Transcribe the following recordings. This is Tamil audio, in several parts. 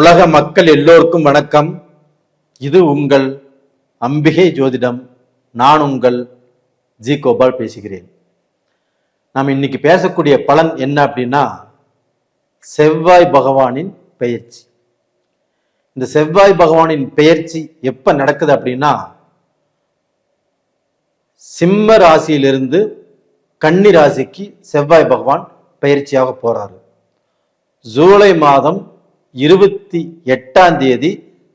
உலக மக்கள் எல்லோருக்கும் வணக்கம். இது உங்கள் அம்பிகை ஜோதிடம். நான் உங்கள் ஜி கோபால் பேசுகிறேன். நாம் இன்னைக்கு பேசக்கூடிய பலன் என்ன அப்படின்னா, செவ்வாய் பகவானின் பெயர்ச்சி. இந்த செவ்வாய் பகவானின் பெயர்ச்சி எப்ப நடக்குது அப்படின்னா, சிம்ம ராசியிலிருந்து கன்னி ராசிக்கு செவ்வாய் பகவான் பெயர்ச்சியாக போறாரு. ஜூலை மாதம் 28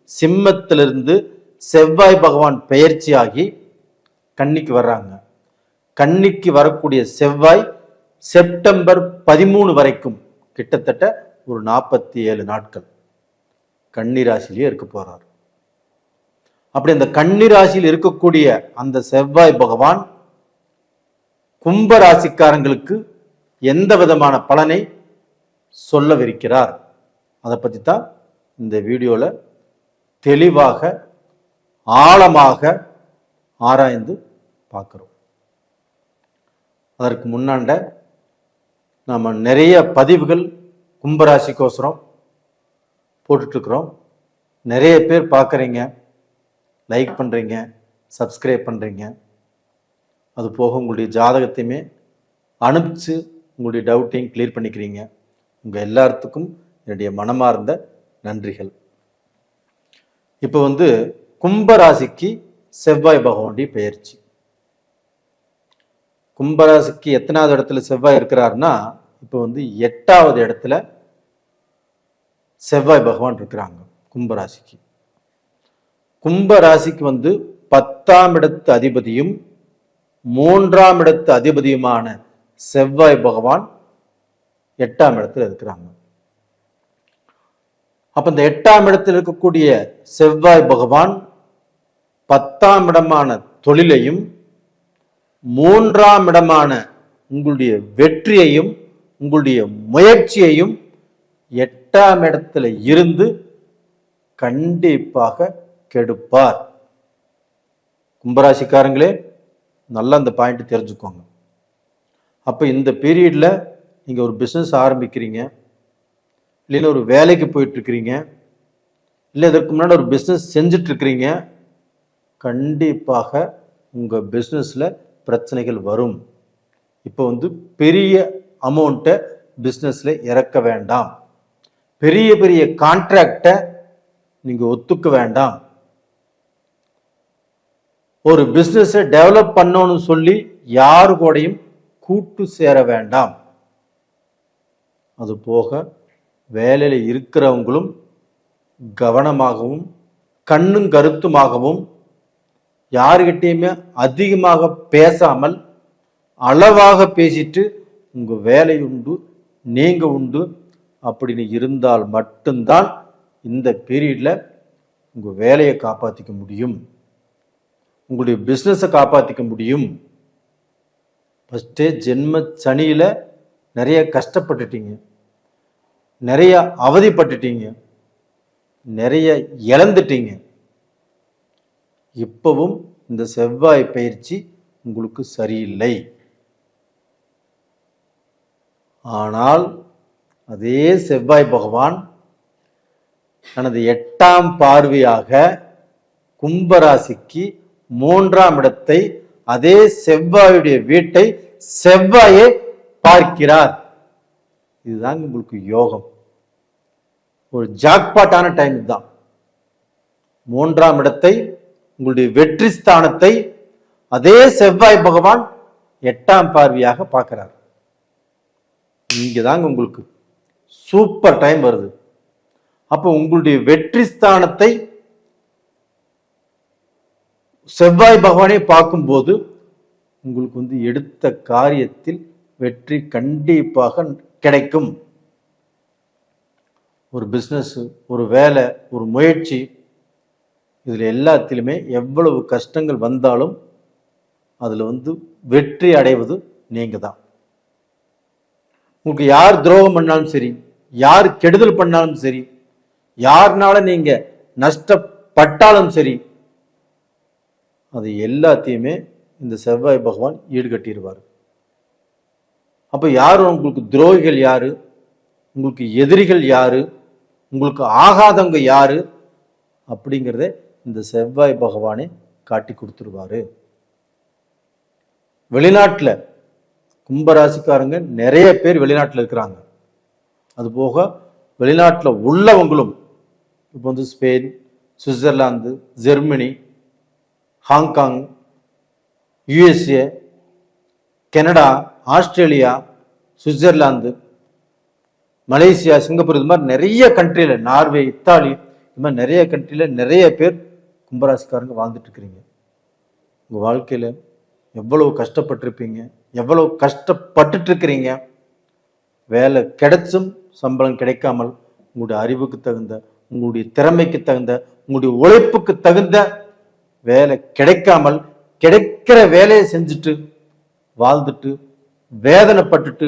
சிம்மத்திலிருந்து செவ்வாய் பகவான் பெயர்ச்சியாகி கன்னிக்கு வர்றாங்க. கன்னிக்கு வரக்கூடிய செவ்வாய் செப்டம்பர் 13 வரைக்கும் கிட்டத்தட்ட ஒரு 47 நாட்கள் கன்னி ராசியிலேயே இருக்க போறார். அப்படி அந்த கன்னி ராசியில் இருக்கக்கூடிய அந்த செவ்வாய் பகவான் கும்ப ராசிக்காரங்களுக்கு எந்த விதமான பலனை சொல்லவிருக்கிறார், அதை பற்றி தான் இந்த வீடியோவில் தெளிவாக ஆழமாக ஆராய்ந்து பார்க்குறோம். அதற்கு முன்னாண்ட நம்ம நிறைய பதிவுகள் கும்பராசிக்கோசரம் போட்டுட்ருக்குறோம். நிறைய பேர் பார்க்குறீங்க, லைக் பண்ணுறீங்க, சப்ஸ்கிரைப் பண்ணுறீங்க. அது போக உங்களுடைய ஜாதகத்தையுமே அனுப்பிச்சு உங்களுடைய டவுட்டையும் கிளியர் பண்ணிக்கிறீங்க. உங்கள் எல்லாத்துக்கும் என்னுடைய மனமார்ந்த நன்றிகள். இப்போ கும்பராசிக்கு செவ்வாய் பகவானுடைய பெயர்ச்சி. கும்பராசிக்கு எத்தனாவது இடத்துல செவ்வாய் இருக்கிறாருன்னா, இப்போ 8வது இடத்துல செவ்வாய் பகவான் இருக்கிறாங்க கும்பராசிக்கு. கும்பராசிக்கு 10ஆம் இடத்து அதிபதியும் 3ஆம் இடத்து அதிபதியுமான செவ்வாய் பகவான் 8ஆம் இடத்துல இருக்கிறாங்க. அப்ப இந்த 8ஆம் இடத்தில் இருக்கக்கூடிய செவ்வாய் பகவான் 10ஆம் இடமான தொழிலையும் 3ஆம் இடமான உங்களுடைய வெற்றியையும் உங்களுடைய முயற்சியையும் 8ஆம் இடத்துல இருந்து கண்டிப்பாக கெடுப்பார். கும்பராசிக்காரங்களே நல்லா அந்த பாயிண்ட் தெரிஞ்சுக்கோங்க. அப்ப இந்த பீரியட்ல நீங்க ஒரு பிசினஸ் ஆரம்பிக்கிறீங்க, இல்லைன்னா ஒரு வேலைக்கு போயிட்டு இருக்கிறீங்க, இல்லை இதற்கு முன்னாடி ஒரு பிஸ்னஸ் செஞ்சுட்டு இருக்கிறீங்க, கண்டிப்பாக உங்கள் பிஸ்னஸில் பிரச்சனைகள் வரும். இப்போ பெரிய அமௌண்ட்டை பிஸ்னஸில் இறக்க வேண்டாம். பெரிய பெரிய கான்ட்ராக்டை நீங்கள் ஒத்துக்க வேண்டாம். ஒரு பிஸ்னஸை டெவலப் பண்ணணும்னு சொல்லி யாரு கூடயும் கூட்டு சேர வேண்டாம். அது போக வேலையில் இருக்கிறவங்களும் கவனமாகவும் கண்ணும் கருத்துமாகவும் யாருக்கிட்டையுமே அதிகமாக பேசாமல் அளவாக பேசிட்டு உங்க வேலை உண்டு நீங்க உண்டு அப்படின்னு இருந்தால் மட்டும்தான் இந்த பீரியட்ல உங்க வேலையை காப்பாற்றிக்க முடியும், உங்களுடைய பிஸ்னஸை காப்பாற்றிக்க முடியும். ஃபஸ்ட்டே ஜென்ம சனியில நிறைய கஷ்டப்பட்டுட்டீங்க, நிறைய அவதிப்பட்டுட்டீங்க, நிறைய இழந்துட்டீங்க. இப்பவும் இந்த செவ்வாய் பயிற்சி உங்களுக்கு சரியில்லை. ஆனால் அதே செவ்வாய் பகவான் தனது 8ஆம் பார்வையாக கும்பராசிக்கு 3ஆம் இடத்தை, அதே செவ்வாயுடைய வீட்டை செவ்வாயே பார்க்கிறார். இதுதாங்க உங்களுக்கு யோகம். ஒரு ஜாக்பாட்டான டைம் தான். 3ஆம் இடத்தை, உங்களுடைய வெற்றி ஸ்தானத்தை அதே செவ்வாய் பகவான் 8ஆம் பார்வையாக பார்க்கிறார். இங்கதாங்க உங்களுக்கு சூப்பர் டைம் வருது. அப்போ உங்களுடைய வெற்றி ஸ்தானத்தை செவ்வாய் பகவானே பார்க்கும்போது உங்களுக்கு எடுத்த காரியத்தில் வெற்றி கண்டிப்பாக கிடைக்கும். ஒரு பிஸ்னஸ், ஒரு வேலை, ஒரு முயற்சி, இதில் எல்லாத்திலுமே எவ்வளவு கஷ்டங்கள் வந்தாலும் அதில் வெற்றி அடைவது நீங்க தான். உங்களுக்கு யார் துரோகம் பண்ணாலும் சரி, யார் கெடுதல் பண்ணாலும் சரி, யாருனால நீங்க நஷ்டப்பட்டாலும் சரி, அது எல்லாத்தையுமே இந்த செவ்வாய் பகவான் ஈடுகட்டிடுவார். அப்போ யார் உங்களுக்கு துரோகிகள், யாரு உங்களுக்கு எதிரிகள், யாரு உங்களுக்கு ஆகாதவங்க யாரு அப்படிங்கிறத இந்த செவ்வாய் பகவானே காட்டி கொடுத்துருவாரு. வெளிநாட்டில் கும்பராசிக்காரங்க நிறைய பேர் வெளிநாட்டில் இருக்கிறாங்க. அதுபோக வெளிநாட்டில் உள்ளவங்களும் இப்போ Spain, Switzerland, Germany, Hong Kong, USA, Canada, Australia, Switzerland, Malaysia, Singapore, இது மாதிரி நிறைய கண்ட்ரியில், நார்வே, இத்தாலி, இது மாதிரி நிறைய கண்ட்ரியில் நிறைய பேர் கும்பராசிக்காரங்க வாழ்ந்துட்டு இருக்கிறீங்க. உங்கள் வாழ்க்கையில் எவ்வளவு கஷ்டப்பட்டிருப்பீங்க, எவ்வளவு கஷ்டப்பட்டுட்டு இருக்கிறீங்க. வேலை கிடைச்சும் சம்பளம் கிடைக்காமல், உங்களுடைய அறிவுக்கு தகுந்த, உங்களுடைய திறமைக்கு தகுந்த, உங்களுடைய உழைப்புக்கு தகுந்த வேலை கிடைக்காமல், கிடைக்கிற வேலையை செஞ்சுட்டு வாழ்ந்துட்டு வேதனைப்பட்டுட்டு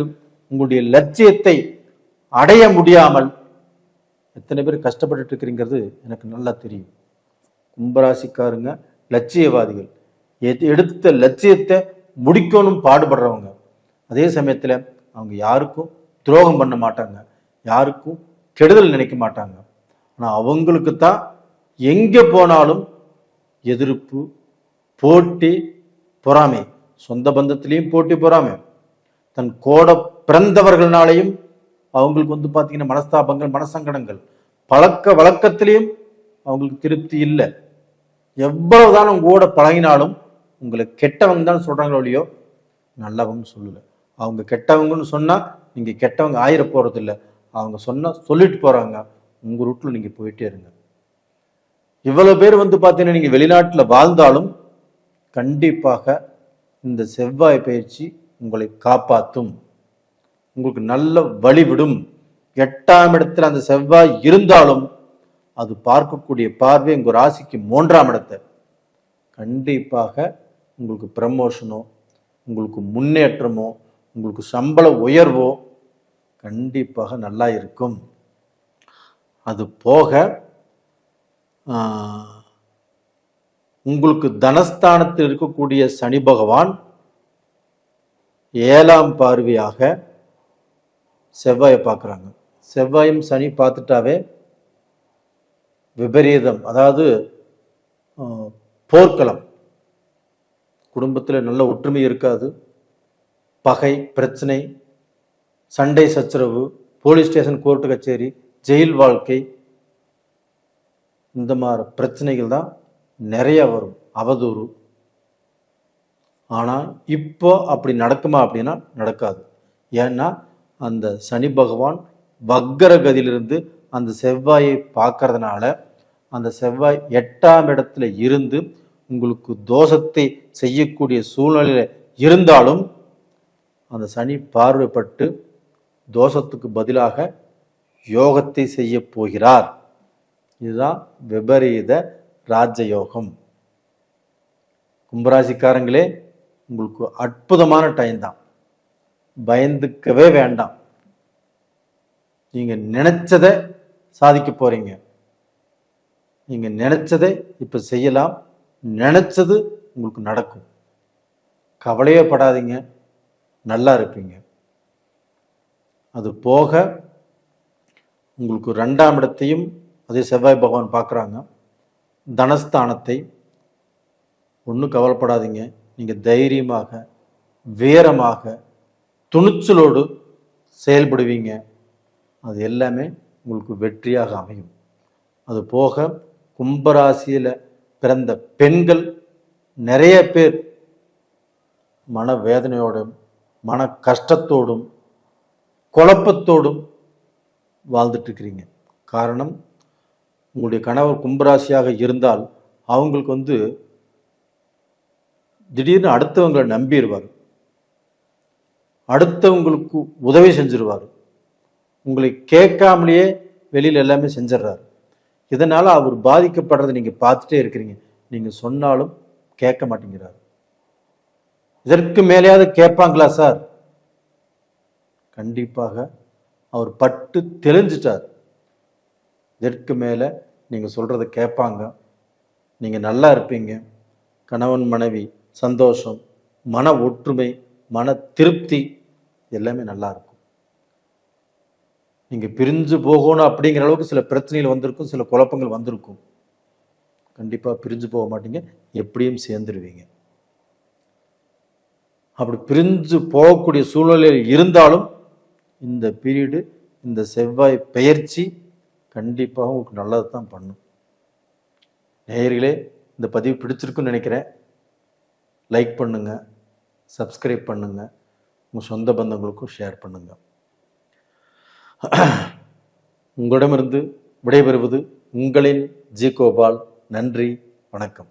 உங்களுடைய லட்சியத்தை அடைய முடியாமல் எத்தனை பேர் கஷ்டப்பட்டு இருக்கிறீங்கிறது எனக்கு நல்லா தெரியும். கும்பராசிக்காரங்க லட்சியவாதிகள், எடுத்த லட்சியத்தை முடிக்கணும் பாடுபடுறவங்க. அதே சமயத்தில் அவங்க யாருக்கும் துரோகம் பண்ண மாட்டாங்க, யாருக்கும் கெடுதல் நினைக்க மாட்டாங்க. ஆனால் அவங்களுக்கு தான் எங்கே போனாலும் எதிர்ப்பு, போட்டி, பொறாமை. சொந்த பந்தத்திலையும் போட்டி பொறாமை, தன் கூட பிறந்தவர்களாலையும் அவங்களுக்கு பார்த்தீங்கன்னா மனஸ்தாபங்கள், மனசங்கடங்கள். பழக்க வழக்கத்திலையும் அவங்களுக்கு திருப்தி இல்லை. எவ்வளவுதான் அவங்க கூட பழகினாலும் உங்களை கெட்டவங்க தான் சொல்றாங்களோ இல்லையோ, நல்லவங்க சொல்லல. அவங்க கெட்டவங்கன்னு சொன்னா நீங்க கெட்டவங்க ஆயிர போறது இல்லை. அவங்க சொன்னா சொல்லிட்டு போறாங்க, உங்க ரூட்ல நீங்க போயிட்டே இருங்க. இவ்வளவு பேர் பார்த்தீங்கன்னா நீங்க வெளிநாட்டுல வாழ்ந்தாலும் கண்டிப்பாக இந்த செவ்வாய் பயிற்சி உங்களை காப்பாற்றும், உங்களுக்கு நல்ல வழிவிடும். 8ஆம் இடத்துல அந்த செவ்வாய் இருந்தாலும் அது பார்க்கக்கூடிய பார்வை உங்க ராசிக்கு 3ஆம் இடத்தை. கண்டிப்பாக உங்களுக்கு ப்ரமோஷனோ, உங்களுக்கு முன்னேற்றமோ, உங்களுக்கு சம்பள உயர்வோ கண்டிப்பாக நல்லா இருக்கும். அது போக உங்களுக்கு தனஸ்தானத்தில் இருக்கக்கூடிய சனி பகவான் 7ஆம் பார்வையாக செவ்வாயை பார்க்குறாங்க. செவ்வாயும் சனி பார்த்துட்டாவே விபரீதம், அதாவது போர்க்களம். குடும்பத்தில் நல்ல ஒற்றுமை இருக்காது, பகை, பிரச்சனை, சண்டை சச்சரவு, போலீஸ் ஸ்டேஷன், கோர்ட்டு கச்சேரி, ஜெயில் வாழ்க்கை, இந்த மாதிரி பிரச்சனைகள் தான் நிறைய வரும், அவதூறு. ஆனால் இப்போ அப்படி நடக்குமா அப்படின்னா நடக்காது. ஏன்னா அந்த சனி பகவான் வக்கரகதியிலிருந்து அந்த செவ்வாயை பார்க்கறதுனால அந்த செவ்வாய் 8ஆம் இடத்துல இருந்து உங்களுக்கு தோஷத்தை செய்யக்கூடிய சூழ்நிலையில இருந்தாலும் அந்த சனி பார்வைப்பட்டு தோஷத்துக்கு பதிலாக யோகத்தை செய்ய போகிறார். இதுதான் விபரீத ராஜயோகம். கும்பராசிக்காரங்களே, உங்களுக்கு அற்புதமான டைம் தான், பயந்துக்கவே வேண்டாம். நீங்க நினைச்சதை சாதிக்க போறீங்க. நீங்க நினைச்சதை இப்ப செய்யலாம், நினைச்சது உங்களுக்கு நடக்கும். கவலையே படாதீங்க, நல்லா இருப்பீங்க. அது போக உங்களுக்கு 2ஆம் இடத்தையும் அதே செவ்வாய் பகவான் பார்க்குறாங்க, தனஸ்தானத்தை. ஒன்றும் கவலைப்படாதீங்க, நீங்கள் தைரியமாக, வீரமாக, துணிச்சலோடு செயல்படுவீங்க. அது எல்லாமே உங்களுக்கு வெற்றியாக அமையும். அது போக கும்பராசியில் பிறந்த பெண்கள் நிறைய பேர் மனவேதனையோடும், மன கஷ்டத்தோடும், குழப்பத்தோடும் வாழ்ந்துட்டு இருக்கிறீங்க. காரணம், உங்களுடைய கணவர் கும்பராசியாக இருந்தால் அவங்களுக்கு திடீர்னு அடுத்தவங்களை நம்பிடுவார், அடுத்தவங்களுக்கு உதவி செஞ்சிருவார், உங்களை கேட்காமலேயே வெளியில் எல்லாமே செஞ்சிடறாரு. இதனால அவர் பாதிக்கப்படுறதை நீங்க பார்த்துட்டே இருக்கிறீங்க. நீங்க சொன்னாலும் கேட்க மாட்டேங்கிறார். இதற்கு மேலேயாவது கேட்பாங்களா சார்? கண்டிப்பாக அவர் பட்டு தெளிஞ்சிட்டார். இதற்கு மேலே நீங்க சொல்றதை கேட்பாங்க, நீங்க நல்லா இருப்பீங்க. கணவன் மனைவி சந்தோஷம், மன ஒற்றுமை, மன திருப்தி எல்லாமே நல்லா இருக்கும். நீங்கள் பிரிஞ்சு போகணும் அப்படிங்கிற அளவுக்கு சில பிரச்சனைகள் வந்திருக்கும், சில குழப்பங்கள் வந்திருக்கும். கண்டிப்பாக பிரிஞ்சு போக மாட்டீங்க, எப்படியும் சேர்ந்துருவீங்க. அப்படி பிரிஞ்சு போகக்கூடிய சூழ்நிலையில் இருந்தாலும் இந்த பீரியடு, இந்த செவ்வாய் பெயர்ச்சி கண்டிப்பாக உங்களுக்கு நல்லது தான் பண்ணும். நேயர்களே, இந்த பதிவு பிடிச்சிருக்குன்னு நினைக்கிறேன். லைக் பண்ணுங்க, சப்ஸ்கிரைப் பண்ணுங்க, உங்கள் சொந்த பந்தங்களுக்கும் ஷேர் பண்ணுங்க. உங்களிடமிருந்து விடைபெறுவது உங்களின் ஜி கோபால். நன்றி, வணக்கம்.